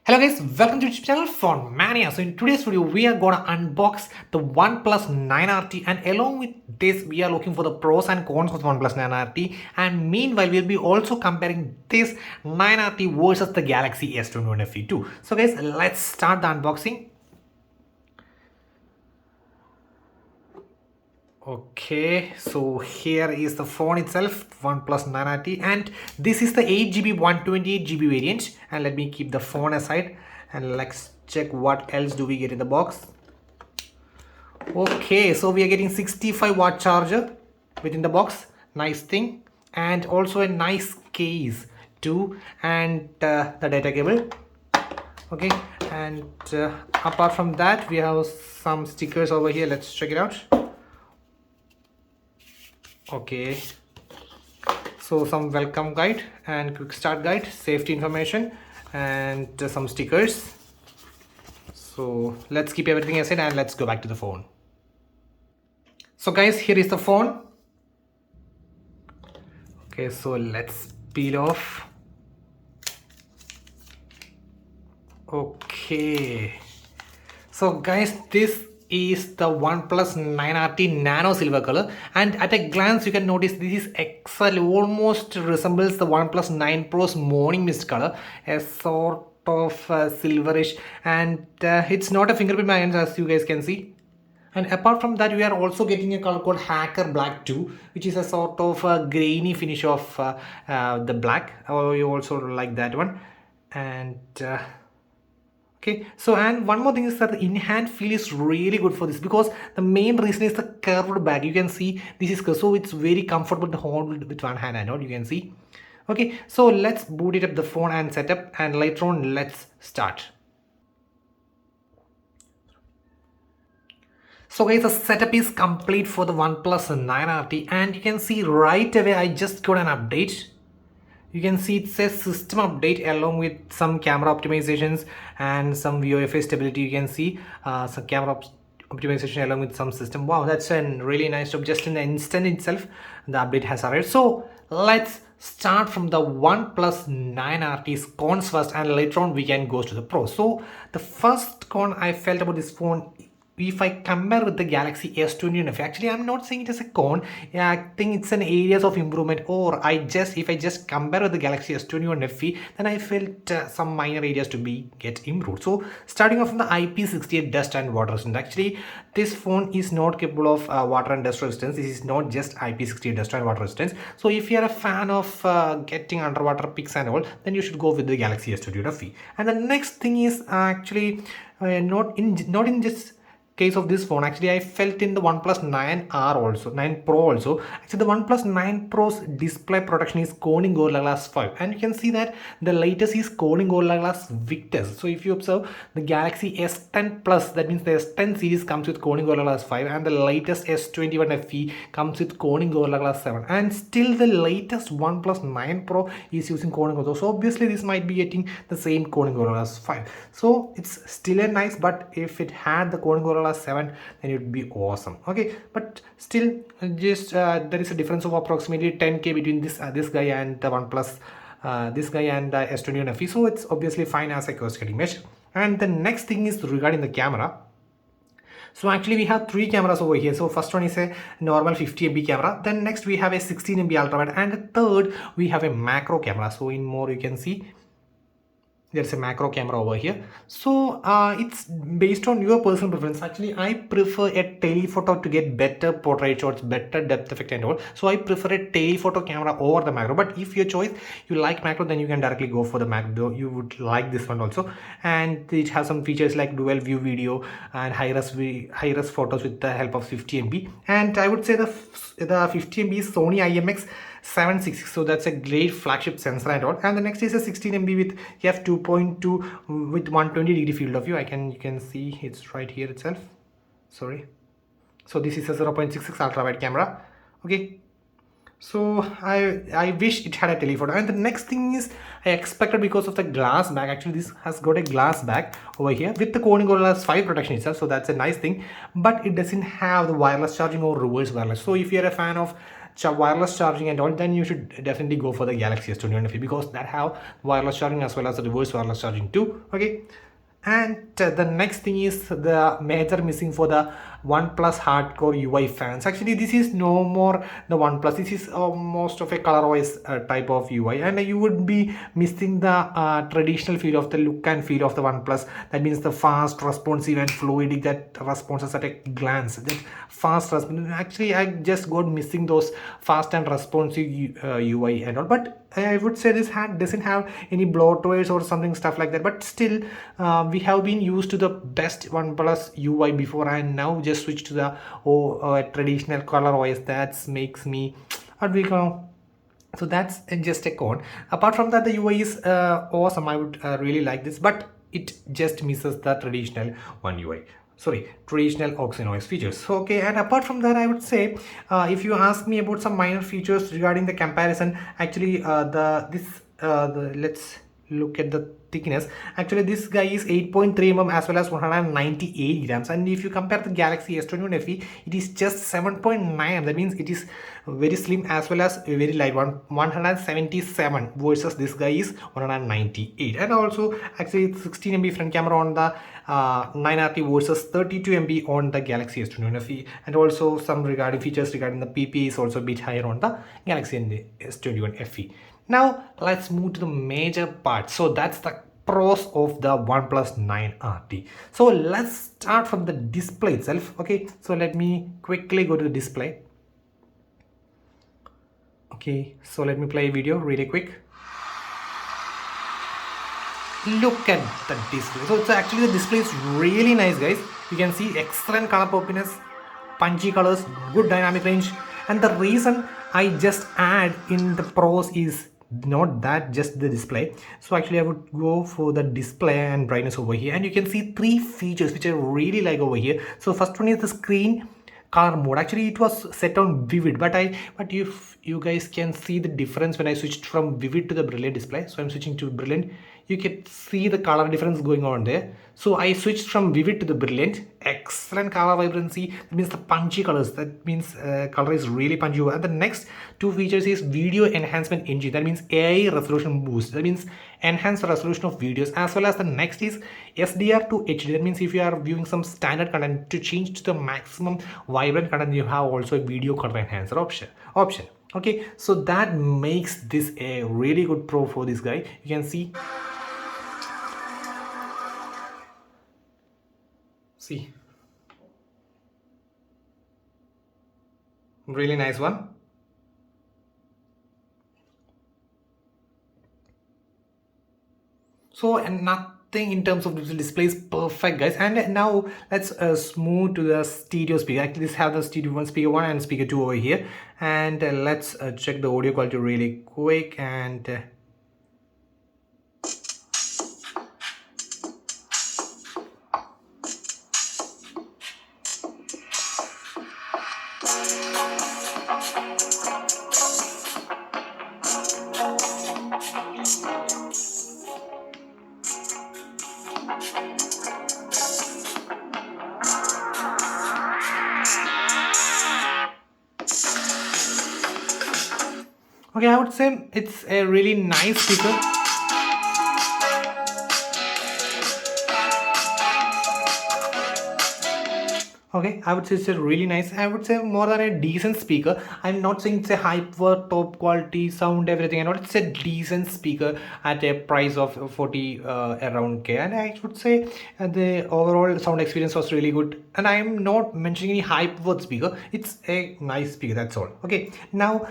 Hello guys, welcome to YouTube channel Phone Mania. So in today's video, we are gonna unbox the OnePlus 9RT, and along with this, we are looking for the pros and cons of the OnePlus 9RT. And meanwhile, we'll be also comparing this 9RT versus the Galaxy S21 FE2. So guys, let's start the unboxing. Okay, so here is the phone itself, OnePlus 9RT, and this is the 8GB 128GB variant. And let me keep the phone aside and let's check what else do we get in the box. Okay, so we are getting 65-watt charger within the box, nice thing, and also a nice case too, and the data cable. Okay, and apart from that, we have some stickers over here. Let's check it out. Okay, so some welcome guide and quick start guide, safety information, and some stickers. So let's keep everything aside and let's go back to the phone. So guys, here is the phone. Okay, so let's peel off. Okay, so guys, this is the OnePlus 9RT Nano Silver color, and at a glance you can notice this is excellent, almost resembles the OnePlus 9 Pro's Morning Mist color, a sort of silverish, and it's not a fingerprint magnet as you guys can see. And apart from that, we are also getting a color called Hacker Black 2, which is a sort of grainy finish of the black. Oh, you also like that one. And okay, so and one more thing is that the in-hand feel is really good for this, because the main reason is the curved back. You can see this is curved, so it's very comfortable to hold with one hand and all, you can see. Okay, so let's boot it up the phone and set up, and later on let's start. So guys, the setup is complete for the OnePlus 9RT, and you can see right away I just got an update. You can see it says system update along with some camera optimizations and some VOFA stability. You can see some camera optimization along with some system. Wow, that's a really nice job. Just in the instant itself, the update has arrived. So let's start from the OnePlus 9RT's cons first, and later on we can go to the pros. So the first con I felt about this phone, if I compare with the Galaxy S21 FE, actually I'm not saying it as a con. Yeah, I think it's an areas of improvement, or if I just compare with the Galaxy S21 FE, then I felt some minor areas to be get improved. So starting off from the IP68 dust and water resistance, actually this phone is not capable of water and dust resistance. This is not just IP68 dust and water resistance. So if you are a fan of getting underwater pics and all, then you should go with the Galaxy S21 FE. And the next thing is actually not in just case of this phone, actually I felt in the OnePlus 9R also, 9 Pro also. Actually the OnePlus 9 Pro's display protection is Corning Gorilla Glass 5, and you can see that the latest is Corning Gorilla Glass Victus. So if you observe the Galaxy S10 Plus, that means the S10 series comes with Corning Gorilla Glass 5, and the latest S21 FE comes with Corning Gorilla Glass 7, and still the latest OnePlus 9 Pro is using Corning Gorilla. So obviously this might be getting the same Corning Gorilla Glass 5. So it's still a nice, but if it had the Corning Gorilla 7, then it would be awesome. Okay, but still just there is a difference of approximately 10k between this guy and the OnePlus this guy and S21 FE, so it's obviously fine as a cost cutting measure. And the next thing is regarding the camera. So actually we have three cameras over here. So first one is a normal 50MP camera, then next we have a 16MP ultra wide, and the third we have a macro camera. So in more you can see there's a macro camera over here. So it's based on your personal preference. Actually I prefer a telephoto to get better portrait shots, better depth effect and all, so I prefer a telephoto camera over the macro. But if your choice you like macro, then you can directly go for the macro. You would like this one also, and it has some features like dual view video and high-res photos with the help of 50MP. And I would say the 50MP is Sony IMX 766, so that's a great flagship sensor and all. And the next is a 16MP with f2.2 with 120-degree field of view. You can see it's right here itself. Sorry. So this is a 0.66 ultra wide camera. Okay, so I wish it had a telephoto. And the next thing is I expected, because of the glass back, actually this has got a glass back over here with the Corning Gorilla Glass 5 protection itself, so that's a nice thing. But it doesn't have the wireless charging or reverse wireless. So if you're a fan of wireless charging and all, then you should definitely go for the Galaxy S21 FE, because that have wireless charging as well as the reverse wireless charging too. Okay, and the next thing is the major missing for the OnePlus hardcore UI fans. Actually, this is no more the OnePlus. This is most of a ColorOS type of UI, and you would be missing the traditional feel of the look and feel of the OnePlus. That means the fast, responsive, and fluidic that responses at a glance. That fast response. Actually, I just got missing those fast and responsive UI and all. But I would say this doesn't have any bloatwares or something stuff like that. But still, we have been used to the best OnePlus UI before, and now just switch to the traditional ColorOS. That makes me what we call. So that's just a con. Apart from that, the UI is awesome. I would really like this, but it just misses the traditional One UI. Sorry, traditional OxygenOS features. Okay, and apart from that, I would say if you ask me about some minor features regarding the comparison, actually let's look at the thickness. Actually, this guy is 8.3 mm as well as 198 grams, and if you compare the Galaxy S21 FE, it is just 7.9. that means it is very slim as well as very light, 177 versus this guy is 198. And also actually it's 16 MB front camera on the 9RT versus 32 MB on the Galaxy S21 FE, and also some regarding features regarding the PP is also a bit higher on the Galaxy S21 FE. Now let's move to the major part. So that's the pros of the OnePlus 9RT. So let's start from the display itself. Okay, so let me quickly go to the display. Okay, so let me play a video really quick. Look at the display. So it's actually, the display is really nice, guys. You can see excellent color poppiness, punchy colors, good dynamic range. And the reason I just add in the pros is not that just the display. So actually I would go for the display and brightness over here, and you can see three features which I really like over here. So first one is the screen color mode. Actually it was set on vivid, but if you guys can see the difference when I switched from vivid to the brilliant display. So I'm switching to brilliant. You can see the color difference going on there. So I switched from vivid to the brilliant. Excellent color vibrancy. That means the punchy colors. That means color is really punchy. And the next two features is video enhancement engine. That means AI resolution boost. That means enhance the resolution of videos, as well as the next is SDR to HD. That means if you are viewing some standard content, to change to the maximum vibrant content, you have also a video color enhancer option. Okay, so that makes this a really good pro for this guy. You can see really nice one. So, and nothing in terms of display is perfect, guys. And now let's move to the stereo speaker. Actually this have the stereo one, speaker 1 and speaker 2 over here, and let's check the audio quality really quick. And okay, I would say it's a really nice speaker. Okay, I would say it's a really nice, I would say more than a decent speaker. I'm not saying it's a hyper top quality sound everything and all. It's a decent speaker at a price of 40 around K, and I would say the overall sound experience was really good. And I'm not mentioning any hype worth speaker. It's a nice speaker, that's all. Okay, now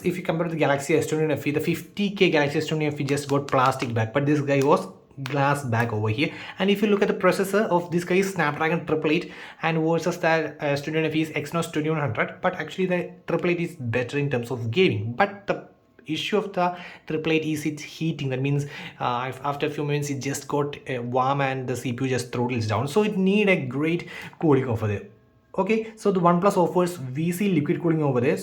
if you compare the Galaxy S21 FE, the 50K Galaxy S21 FE just got plastic back, but this guy was glass back over here. And if you look at the processor of this guy is Snapdragon 888, and versus that S21 FE is Exynos 2100, but actually the 888 is better in terms of gaming. But the issue of the 888 is it's heating. That means after a few minutes it just got warm and the CPU just throttles down, so it need a great cooling over there. Okay, so the OnePlus offers VC liquid cooling over there,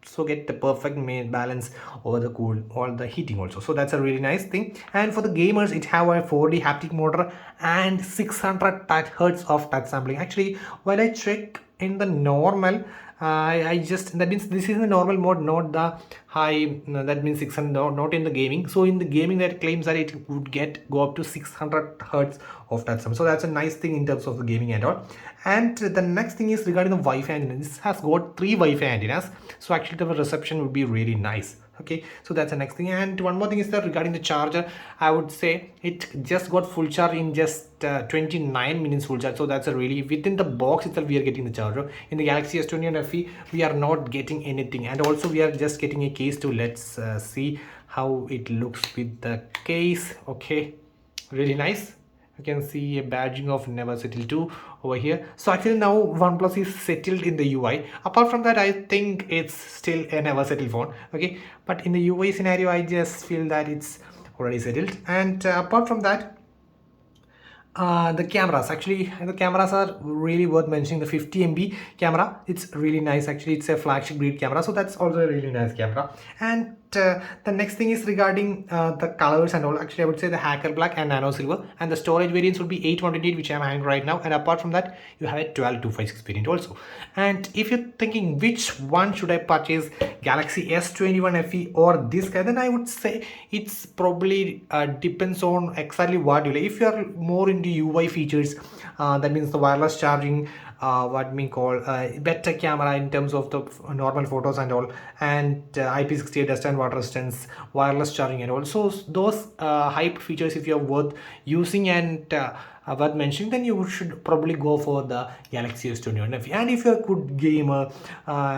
so get the perfect balance over the all the heating also. So that's a really nice thing. And for the gamers, it have a 4D haptic motor and 600 Hz of touch sampling. Actually, while I check in the normal I just, that means this is the normal mode, not the high, that means 600, not in the gaming. So in the gaming, that claims that it would go up to 600 hertz of that sum. So that's a nice thing in terms of the gaming and all. And the next thing is regarding the Wi-Fi antenna. This has got 3 Wi-Fi antennas, so actually the reception would be really nice. Okay, so that's the next thing. And one more thing is that regarding the charger, I would say it just got full charge in just 29 minutes full charge. So that's a really, within the box itself we are getting the charger. In the Galaxy S21 FE we are not getting anything, and also we are just getting a case too. Let's see how it looks with the case. Okay, really nice. You can see a badging of Never Settle 2 over here. So actually now OnePlus is settled in the UI. Apart from that, I think it's still a Never Settle phone. Okay, but in the UI scenario, I just feel that it's already settled. And apart from that, the cameras, actually the cameras are really worth mentioning. The 50 MB camera, it's really nice. Actually it's a flagship grade camera, so that's also a really nice camera. And the next thing is regarding the colors and all. Actually I would say the Hacker Black and Nano Silver, and the storage variants would be 828, which I'm having right now. And apart from that, you have a 12256 variant also. And if you're thinking which one should I purchase, Galaxy S21 FE or this guy, then I would say it's probably depends on exactly what you like. If you are more into UI features, that means the wireless charging, what we call better camera in terms of the normal photos and all, and IP68 dust and water resistance, wireless charging and all. So those hype features, if you're worth using and worth mentioning, then you should probably go for the Galaxy S21 FE. And if you're a good gamer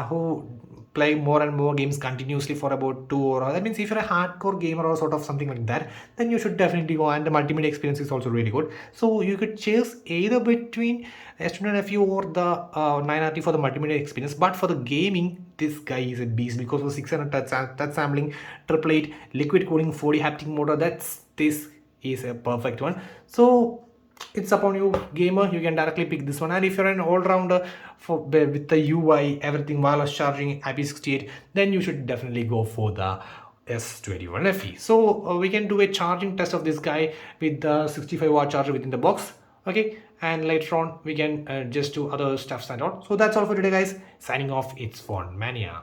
who play more and more games continuously for about 2 hours, that means if you're a hardcore gamer or sort of something like that, then you should definitely go. And the multimedia experience is also really good, so you could choose either between S21 FE or the 9RT for the multimedia experience. But for the gaming, this guy is a beast, because of 600 touch sampling, 888 liquid cooling, 4D haptic motor, this is a perfect one. So it's upon you, gamer, you can directly pick this one. And if you're an all-rounder with the UI, everything, wireless charging, IP68, then you should definitely go for the S21 FE. So we can do a charging test of this guy with the 65-watt charger within the box. Okay, and later on we can just do other stuff and all. So that's all for today, guys. Signing off, it's Phone Mania.